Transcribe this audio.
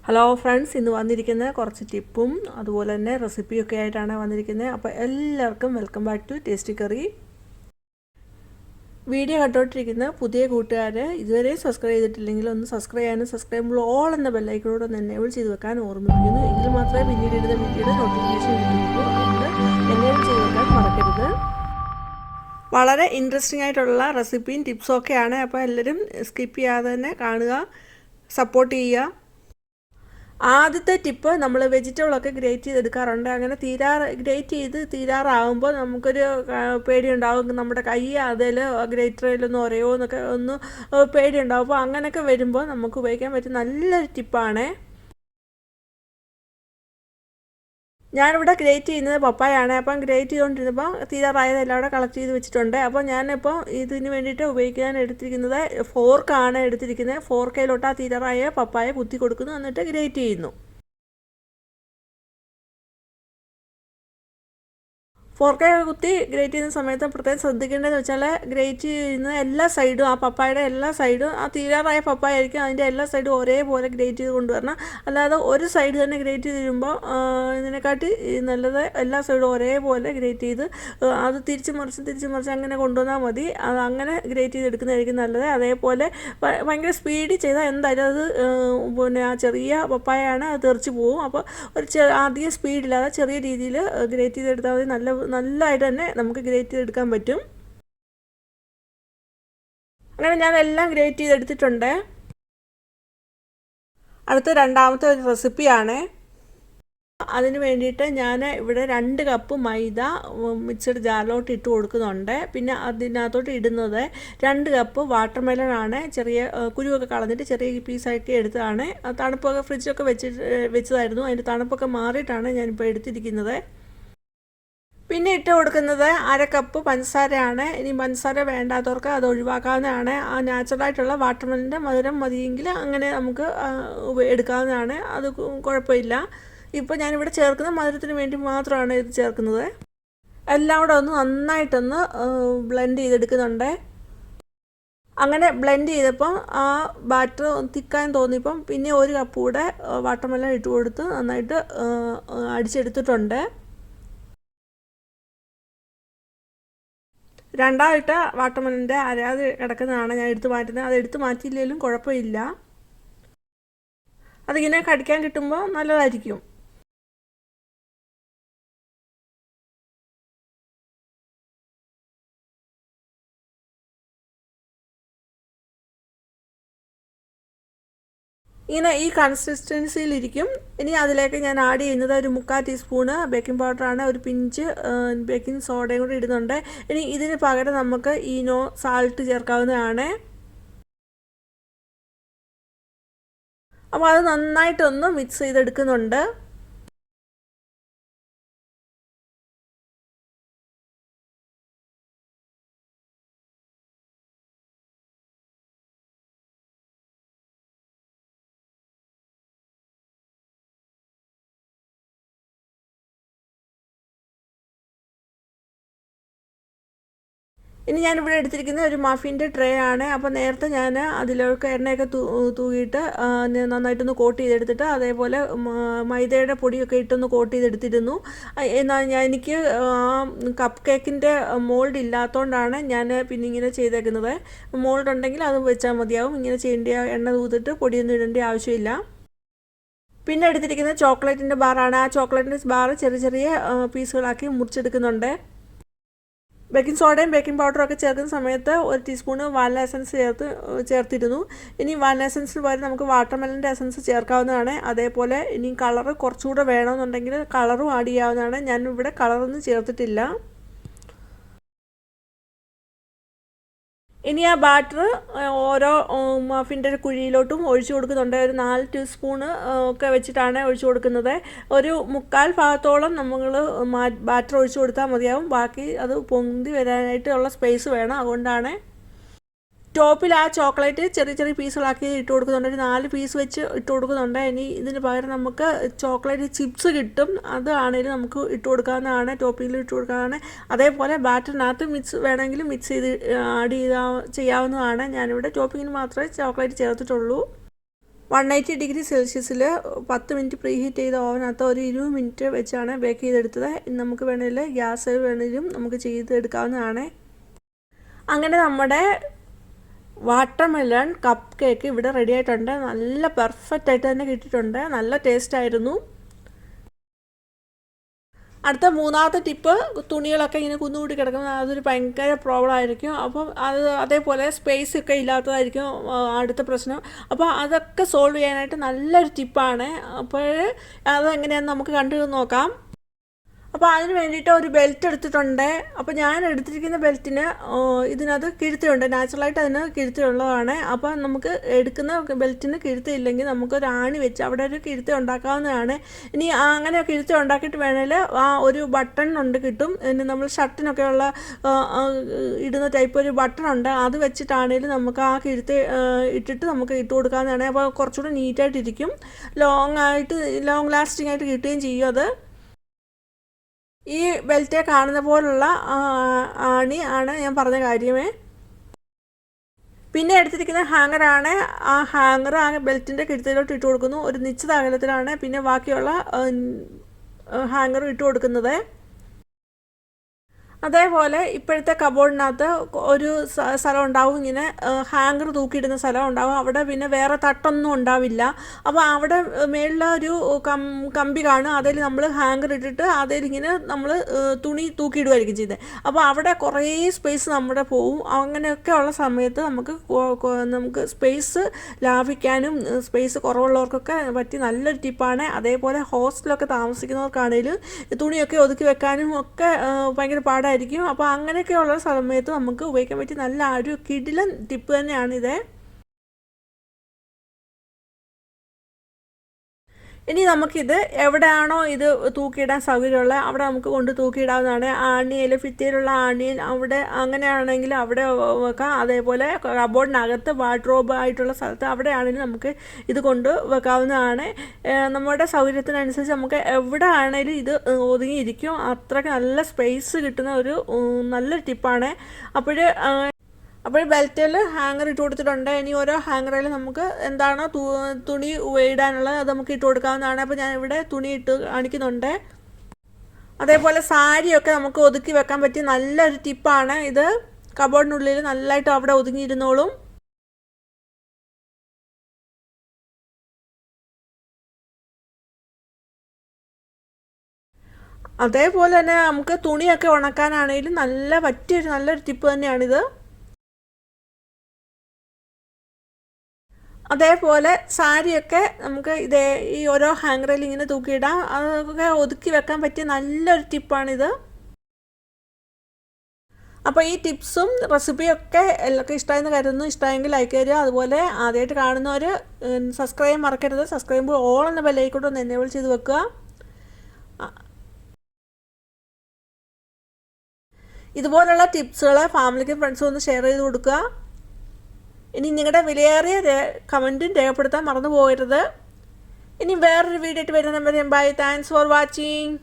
Hello friends, ഇന്ന് വന്നിരിക്കുന്നത് കുറച്ച് ടിപ്പും അതുപോലെ തന്നെ റെസിപ്പിയൊക്കെ ആയിട്ടാണ് വന്നിരിക്കുന്നത്. അപ്പോൾ എല്ലാവർക്കും welcome back to Tasty Curry. Video കണ്ടോണ്ടിരിക്കുന്ന പുതിയ കൂട്ടുകാർ ഇതുവരെ സബ്സ്ക്രൈബ് ചെയ്തിട്ടില്ലെങ്കിൽ ഒന്ന് സബ്സ്ക്രൈബ് ചെയ്യാനും സബ്സ്ക്രൈബ് ഓൾ എന്ന ബെല്ലൈക്കനോട് ഒന്ന് എനേബിൾ ചെയ്ത് വെക്കാൻ ഓർമ്മിപ്പിക്കുന്നു. എങ്കിൽ മാത്രമേ പിന്നീട് ഇടുന്ന വീഡിയോയുടെ നോട്ടിഫിക്കേഷൻ കിട്ടുള്ളൂ. അതുകൊണ്ട് എനേബിൾ ചെയ്ത് വെക്കാൻ മറക്കരുത്. വളരെ ഇൻട്രസ്റ്റിംഗ് ആയിട്ടുള്ള റെസിപ്പിയും ടിപ്സും ഒക്കെയാണ്. അപ്പോൾ എല്ലാവരും സ്കിപ്പ് ചെയ്യാതെ തന്നെ കാണുക, സപ്പോർട്ട് ചെയ്യുക. ആദ്യത്തെ ടിപ്പ്, നമ്മൾ വെജിറ്റബിളൊക്കെ ഗ്രേറ്റ് ചെയ്തെടുക്കാറുണ്ട്. അങ്ങനെ ഗ്രേറ്റ് ചെയ്ത് തീരാറാകുമ്പോൾ നമുക്കൊരു പേടിയുണ്ടാവും, നമ്മുടെ കൈ അതിൽ ഗ്രേറ്ററിലൊന്ന് ഉരയോ എന്നൊക്കെ ഒന്ന് പേടിയുണ്ടാവും. അപ്പോൾ അങ്ങനെയൊക്കെ വരുമ്പോൾ നമുക്ക് ഉപയോഗിക്കാൻ പറ്റിയ നല്ലൊരു ടിപ്പാണ്. ഞാനിവിടെ ഗ്രേറ്റ് ചെയ്യുന്നത് പപ്പായാണ്. അപ്പം ഗ്രേറ്റ് ചെയ്തുകൊണ്ടിരുന്നപ്പോൾ തീരാറായതെല്ലാം അവിടെ കളക്ട് ചെയ്ത് വെച്ചിട്ടുണ്ട്. അപ്പോൾ ഞാനിപ്പോൾ ഇതിന് വേണ്ടിയിട്ട് ഉപയോഗിക്കാൻ എടുത്തിരിക്കുന്നത് ഫോർക്കാണ് എടുത്തിരിക്കുന്നത്. ഫോർക്കയിലോട്ട് ആ തീരാറായ പപ്പായ കുത്തി കൊടുക്കുന്നു, എന്നിട്ട് ഗ്രേറ്റ് ചെയ്യുന്നു. ഫോർക്ക കുത്തി ഗ്രേറ്റ് ചെയ്യുന്ന സമയത്ത് പ്രത്യേകം ശ്രദ്ധിക്കേണ്ടതെന്ന് വെച്ചാൽ, ഗ്രേറ്റ് ചെയ്യുന്ന എല്ലാ സൈഡും, ആ പപ്പായയുടെ എല്ലാ സൈഡും, ആ തീരാറായ പപ്പായ ആയിരിക്കും, അതിൻ്റെ എല്ലാ സൈഡും ഒരേപോലെ ഗ്രേറ്റ് ചെയ്ത് കൊണ്ടുവരണം. അല്ലാതെ ഒരു സൈഡ് തന്നെ ഗ്രേറ്റ് ചെയ്ത് തരുമ്പോൾ ഇതിനെക്കാട്ടി നല്ലത് എല്ലാ സൈഡും ഒരേപോലെ ഗ്രേറ്റ് ചെയ്ത് അത് തിരിച്ച് മറിച്ച് അങ്ങനെ കൊണ്ടുവന്നാൽ മതി. അത് അങ്ങനെ ഗ്രേറ്റ് ചെയ്തെടുക്കുന്നതായിരിക്കും നല്ലത്. അതേപോലെ ഭയങ്കര സ്പീഡിൽ ചെയ്താൽ എന്തായാലും അത് പിന്നെ ആ ചെറിയ പപ്പായാണ്, അത് തെറിച്ച് പോകും. അപ്പോൾ അധികം സ്പീഡില്ലാതെ ചെറിയ രീതിയിൽ ഗ്രേറ്റ് ചെയ്തെടുത്താൽ മതി. നല്ലതായിട്ട് തന്നെ നമുക്ക് ഗ്രേറ്റ് ചെയ്തെടുക്കാൻ പറ്റും. അങ്ങനെ ഞാൻ എല്ലാം ഗ്രേറ്റ് ചെയ്തെടുത്തിട്ടുണ്ട്. അടുത്ത രണ്ടാമത്തെ ഒരു റെസിപ്പിയാണ്. അതിന് വേണ്ടിയിട്ട് ഞാൻ ഇവിടെ 2 കപ്പ് മൈദ മിക്സഡ് ജാറിലോട്ട് ഇട്ട് കൊടുക്കുന്നുണ്ട്. പിന്നെ അതിനകത്തോട്ട് ഇടുന്നത് 2 കപ്പ് വാട്ടർ മെലണാണ്. ചെറിയ കുരുവൊക്കെ കളഞ്ഞിട്ട് ചെറിയ പീസാക്കി എടുത്തതാണ്. തണുപ്പൊക്കെ ഫ്രിഡ്ജൊക്കെ വെച്ചതായിരുന്നു. അതിൻ്റെ തണുപ്പൊക്കെ മാറിയിട്ടാണ് ഞാനിപ്പോൾ എടുത്തിരിക്കുന്നത്. പിന്നെ ഇട്ട് കൊടുക്കുന്നത് 1/2 കപ്പ് പഞ്ചസാരയാണ്. ഇനി പഞ്ചസാര വേണ്ടാത്തവർക്ക് അത് ഒഴിവാക്കാവുന്നതാണ്. ആ നാച്ചുറലായിട്ടുള്ള വാട്ടർമെലൻ്റെ മധുരം മതിയെങ്കിൽ അങ്ങനെ നമുക്ക് എടുക്കാവുന്നതാണ്, അത് കുഴപ്പമില്ല. ഇപ്പോൾ ഞാനിവിടെ ചേർക്കുന്നത് മധുരത്തിന് വേണ്ടി മാത്രമാണ് ഇത് ചേർക്കുന്നത്. എല്ലാം കൂടെ ഒന്ന് നന്നായിട്ടൊന്ന് ബ്ലെൻഡ് ചെയ്തെടുക്കുന്നുണ്ട്. അങ്ങനെ ബ്ലെൻഡ് ചെയ്തപ്പോൾ ആ ബാറ്റർ തിക്കാൻ തോന്നിയപ്പം പിന്നെ 1 കപ്പ് കൂടെ വാട്ടർമെലൺ ഇട്ട് കൊടുത്ത് നന്നായിട്ട് അടിച്ചെടുത്തിട്ടുണ്ട്. രണ്ടായിട്ട് വാട്ടർമെലൻ്റെ അരാത് കിടക്കുന്നതാണ് ഞാൻ എടുത്ത് മാറ്റുന്നത്. അത് എടുത്ത് മാറ്റിയില്ലെങ്കിലും കുഴപ്പമില്ല, അതിങ്ങനെ കടിക്കാൻ കിട്ടുമ്പോൾ നല്ലതായിരിക്കും. ഇങ്ങനെ ഈ കൺസിസ്റ്റൻസിയിലിരിക്കും. ഇനി അതിലേക്ക് ഞാൻ ആഡ് ചെയ്യുന്നത് ഒരു 3/4 ടീസ്പൂണ് ബേക്കിംഗ് പൗഡറാണ്. ഒരു പിഞ്ച് ബേക്കിംഗ് സോഡയും കൂടി ഇടുന്നുണ്ട്. ഇനി ഇതിന് പകരം നമുക്ക് ഈനോ സാൾട്ട് ചേർക്കാവുന്നതാണ്. അപ്പോൾ അത് നന്നായിട്ടൊന്ന് മിക്സ് ചെയ്തെടുക്കുന്നുണ്ട്. ഇനി ഞാനിവിടെ എടുത്തിരിക്കുന്നത് ഒരു മഫിൻ്റെ ട്രേ ആണ്. അപ്പോൾ നേരത്തെ ഞാൻ അതിലേക്ക് എണ്ണയൊക്കെ തൂകിയിട്ട് നന്നായിട്ടൊന്ന് കോട്ട് ചെയ്തെടുത്തിട്ട് അതേപോലെ മൈദയുടെ പൊടിയൊക്കെ ഇട്ടൊന്ന് കോട്ട് ചെയ്തെടുത്തിരുന്നു. എന്നാൽ എനിക്ക് കപ്പ് കേക്കിൻ്റെ മോൾഡ് ഇല്ലാത്തതുകൊണ്ടാണ് ഞാൻ പിന്നെ ഇങ്ങനെ ചെയ്തേക്കുന്നത്. മോൾഡ് ഉണ്ടെങ്കിൽ അത് വെച്ചാൽ മതിയാവും. ഇങ്ങനെ ചെയ്യേണ്ട, എണ്ണ തൂത്തിട്ട് പൊടിയൊന്നും ഇടേണ്ട ആവശ്യമില്ല. പിന്നെ എടുത്തിരിക്കുന്നത് ചോക്ലേറ്റിൻ്റെ ബാറാണ്. ആ ചോക്ലേറ്റിൻ്റെ ബാർ ചെറിയ ചെറിയ പീസുകളാക്കി മുറിച്ചെടുക്കുന്നുണ്ട്. ബേക്കിംഗ് സോഡയും ബേക്കിംഗ് പൗഡറും ഒക്കെ ചേർക്കുന്ന സമയത്ത് 1 ടീസ്പൂണ് വാനില എസൻസ് ചേർത്തിരുന്നു. ഇനി വാനില എസൻസിന് പകരം നമുക്ക് വാട്ടർമെലൻ്റെ എസൻസ് ചേർക്കാവുന്നതാണ്. അതേപോലെ ഇനി കളറ് കുറച്ചുകൂടെ വേണമെന്നുണ്ടെങ്കിൽ കളറും ആഡ് ചെയ്യാവുന്നതാണ്. ഞാനിവിടെ കളറൊന്നും ചേർത്തിട്ടില്ല. ഇനി ആ ബാറ്റർ ഓരോ മഫിൻ്റെ കുഴിയിലോട്ടും ഒഴിച്ചു കൊടുക്കുന്നുണ്ട്. ഒരു 4 ടീസ്പൂണ് ഒക്കെ വെച്ചിട്ടാണ് ഒഴിച്ചു കൊടുക്കുന്നത്. ഒരു 3/4 ഭാഗത്തോളം നമ്മൾ ബാറ്റർ ഒഴിച്ചു കൊടുത്താൽ മതിയാവും. ബാക്കി അത് പൊന്തി വരാനായിട്ടുള്ള സ്പേസ് വേണം. അതുകൊണ്ടാണ് ടോപ്പിൽ ആ ചോക്ലേറ്റ് ചെറിയ ചെറിയ പീസുകളാക്കി ഇട്ട് കൊടുക്കുന്നുണ്ട്. ഒരു 4 പീസ് വെച്ച് ഇട്ട് കൊടുക്കുന്നുണ്ട്. ഇനി ഇതിന് പകരം നമുക്ക് ചോക്ലേറ്റ് ചിപ്സ് കിട്ടും, അതാണെങ്കിലും നമുക്ക് ഇട്ട് കൊടുക്കാവുന്നതാണ്, ടോപ്പിങ്ങിൽ ഇട്ട് കൊടുക്കാവുന്നതാണ്. അതേപോലെ ബാറ്ററിനകത്ത് വേണമെങ്കിൽ മിക്സ് ചെയ്ത് ആഡ് ചെയ്യാവുന്നതാണ്. ഞാനിവിടെ ടോപ്പിങ്ങിന് മാത്രമേ ചോക്ലേറ്റ് ചേർത്തിട്ടുള്ളൂ. 180°C 10 മിനിറ്റ് പ്രീ ഹീറ്റ് ചെയ്ത ഓവനകത്ത് ഒരു 20 മിനിറ്റ് വെച്ചാണ് ബേക്ക് ചെയ്തെടുത്തത്. നമുക്ക് വേണമെങ്കിൽ ഗ്യാസ് വേണമെങ്കിലും നമുക്ക് ചെയ്തെടുക്കാവുന്നതാണ്. അങ്ങനെ നമ്മുടെ വാട്ടർമെലൺ കപ്പ് കേക്ക് ഇവിടെ റെഡി ആയിട്ടുണ്ട്. നല്ല പെർഫെക്റ്റ് ആയിട്ട് തന്നെ കിട്ടിയിട്ടുണ്ട്. നല്ല ടേസ്റ്റ് ആയിരുന്നു. അടുത്ത മൂന്നാമത്തെ ടിപ്പ്, തുണികളൊക്കെ ഇങ്ങനെ കുന്നുകൂടി കിടക്കുന്നത് അതൊരു ഭയങ്കര പ്രോബ്ലം ആയിരിക്കും. അപ്പം അതേപോലെ സ്പേസ് ഒക്കെ ഇല്ലാത്തതായിരിക്കും അടുത്ത പ്രശ്നം. അപ്പോൾ അതൊക്കെ സോൾവ് ചെയ്യാനായിട്ട് നല്ലൊരു ടിപ്പാണ്. അപ്പോൾ അതെങ്ങനെയാണെന്ന് നമുക്ക് കണ്ടു നോക്കാം. അപ്പോൾ അതിന് വേണ്ടിയിട്ട് ഒരു ബെൽറ്റ് എടുത്തിട്ടുണ്ട്. അപ്പോൾ ഞാൻ എടുത്തിരിക്കുന്ന ബെൽറ്റിന് ഇതിനകത്ത് കിഴുത്തുണ്ട്. നാച്ചുറലായിട്ട് അതിന് കിഴുത്തുള്ളതാണ്. അപ്പോൾ നമുക്ക് എടുക്കുന്ന ബെൽറ്റിന് കിഴുത്തില്ലെങ്കിൽ നമുക്കൊരു ആണി വെച്ച് അവിടെ ഒരു കിഴുത്ത് ഉണ്ടാക്കാവുന്നതാണ്. ഇനി അങ്ങനെ കിഴുത്ത് ഉണ്ടാക്കിയിട്ട് വേണമെങ്കിൽ ആ ഒരു ബട്ടൺ ഉണ്ട് കിട്ടും. ഇനി നമ്മൾ ഷർട്ടിനൊക്കെ ഉള്ള ഇടുന്ന ടൈപ്പ് ഒരു ബട്ടൺ ഉണ്ട്. അത് വെച്ചിട്ടാണെങ്കിലും നമുക്ക് ആ കിഴുത്ത് ഇട്ടിട്ട് നമുക്ക് ഇട്ട് കൊടുക്കാവുന്നതാണ്. അപ്പോൾ കുറച്ചുകൂടി നീറ്റായിട്ടിരിക്കും. ലോങ് ലാസ്റ്റിംഗ് ആയിട്ട് കിട്ടുകയും ചെയ്യും. അത് ഈ ബെൽറ്റ് കാണുന്ന പോലുള്ള ആണി ആണ് ഞാൻ പറഞ്ഞ കാര്യമേ. പിന്നെ എടുത്തിരിക്കുന്ന ഹാങ്ങറാണ്. ആ ഹാങ്ങർ ആ ബെൽറ്റിൻ്റെ കിഴുത്തിലോട്ട് ഇട്ട് കൊടുക്കുന്നു. ഒരു നിശ്ചിത അകലത്തിലാണ് പിന്നെ ബാക്കിയുള്ള ഹാങ്ങർ ഇട്ട് കൊടുക്കുന്നത്. അതേപോലെ ഇപ്പോഴത്തെ കബോർഡിനകത്ത് ഒരു സ്ഥലം ഉണ്ടാവും, ഇങ്ങനെ ഹാങ്കർ തൂക്കിയിടുന്ന സ്ഥലം ഉണ്ടാവും. അവിടെ പിന്നെ വേറെ തട്ടൊന്നും ഉണ്ടാവില്ല. അപ്പോൾ അവിടെ മേളിലൊരു കമ്പി കാണും. അതിൽ നമ്മൾ ഹാങ്കർ ഇട്ടിട്ട് അതിലിങ്ങനെ നമ്മൾ തുണി തൂക്കിയിടുമായിരിക്കും ചെയ്തത്. അപ്പോൾ അവിടെ കുറേ സ്പേസ് നമ്മുടെ പോവും. അങ്ങനെയൊക്കെ ഉള്ള സമയത്ത് നമുക്ക് സ്പേസ് ലാഭിക്കാനും സ്പേസ് കുറവുള്ളവർക്കൊക്കെ പറ്റി നല്ലൊരു ടിപ്പാണ്. അതേപോലെ ഹോസ്റ്റലൊക്കെ താമസിക്കുന്നവർക്കാണെങ്കിലും തുണിയൊക്കെ ഒതുക്കി വെക്കാനും ഒക്കെ ഭയങ്കര പാടായിരിക്കും. അപ്പോൾ അങ്ങനെയൊക്കെയുള്ള സമയത്ത് നമുക്ക് ഉപയോഗിക്കാൻ പറ്റിയ നല്ല ഒരു കിടിലൻ ടിപ്പ് തന്നെയാണിത്. ഇനി നമുക്കിത് എവിടെയാണോ ഇത് തൂക്കിയിടാൻ സൗകര്യമുള്ളത് അവിടെ നമുക്ക് കൊണ്ട് തൂക്കിയിടാവുന്നതാണ്. ആണിയിൽ ഭിത്തിയിലുള്ള ആണിയിൽ അവിടെ അങ്ങനെയാണെങ്കിൽ അവിടെ വെക്കാം. അതേപോലെ കബോർഡിനകത്ത് വാർഡ്രോബ് ആയിട്ടുള്ള സ്ഥലത്ത് അവിടെയാണെങ്കിലും നമുക്ക് ഇത് കൊണ്ട് വെക്കാവുന്നതാണ്. നമ്മുടെ സൗകര്യത്തിനനുസരിച്ച് നമുക്ക് എവിടെ ആണെങ്കിലും ഇത് ഒതുങ്ങിയിരിക്കും. അത്രയ്ക്ക് നല്ല സ്പേസ് കിട്ടുന്ന ഒരു നല്ലൊരു ടിപ്പാണ്. അപ്പോൾ ബെൽറ്റിൽ ഹാങ്ങർ ഇട്ട് കൊടുത്തിട്ടുണ്ട്. ഇനി ഓരോ ഹാങ്ങറിൽ നമുക്ക് എന്താണോ തുണി ഇടാനുള്ളത് അത് നമുക്ക് ഇട്ട് കൊടുക്കാവുന്നതാണ്. അപ്പോൾ ഞാൻ ഇവിടെ തുണി ഇട്ട് കാണിക്കുന്നുണ്ട്. അതേപോലെ സാരിയൊക്കെ നമുക്ക് ഒതുക്കി വെക്കാൻ പറ്റിയ നല്ലൊരു ടിപ്പാണ് ഇത്. കബോർഡിനുള്ളിൽ നല്ലതായിട്ട് അവിടെ ഒതുങ്ങിയിരുന്നോളും. അതേപോലെ തന്നെ നമുക്ക് തുണിയൊക്കെ ഉണക്കാനാണെങ്കിലും നല്ലൊരു ടിപ്പ് തന്നെയാണിത്. അതേപോലെ സാരിയൊക്കെ നമുക്ക് ഈ ഓരോ ഹാങ്ങറിൽ ഇങ്ങനെ തൂക്കിയിടാം. അതൊക്കെ ഒതുക്കി വെക്കാൻ പറ്റിയ നല്ലൊരു ടിപ്പാണിത്. അപ്പോൾ ഈ ടിപ്സും റെസിപ്പിയൊക്കെ എല്ലാവർക്കും ഇഷ്ടമായെന്ന് കരുതുന്നു. ഇഷ്ടമായെങ്കിൽ ലൈക്ക് തരിക. അതുപോലെ ആദ്യമായിട്ട് കാണുന്നവർ സബ്സ്ക്രൈബ് മറക്കരുത്. സബ്സ്ക്രൈബ് ഓൾ എന്ന ബെല്ലൈക്കോട്ട് ഒന്ന് എനേബിൾ ചെയ്ത് വെക്കുക. ഇതുപോലുള്ള ടിപ്സുകൾ ഫാമിലിക്കും ഫ്രണ്ട്സും ഒന്ന് ഷെയർ ചെയ്ത് കൊടുക്കുക. ഇനി നിങ്ങളുടെ വിലയേറിയ കമൻറ്റും രേഖപ്പെടുത്താൻ മറന്നു പോകരുത്. ഇനി വേറൊരു വീഡിയോ ആയിട്ട് വരുന്ന നമ്പർ ബൈ. Thanks for watching.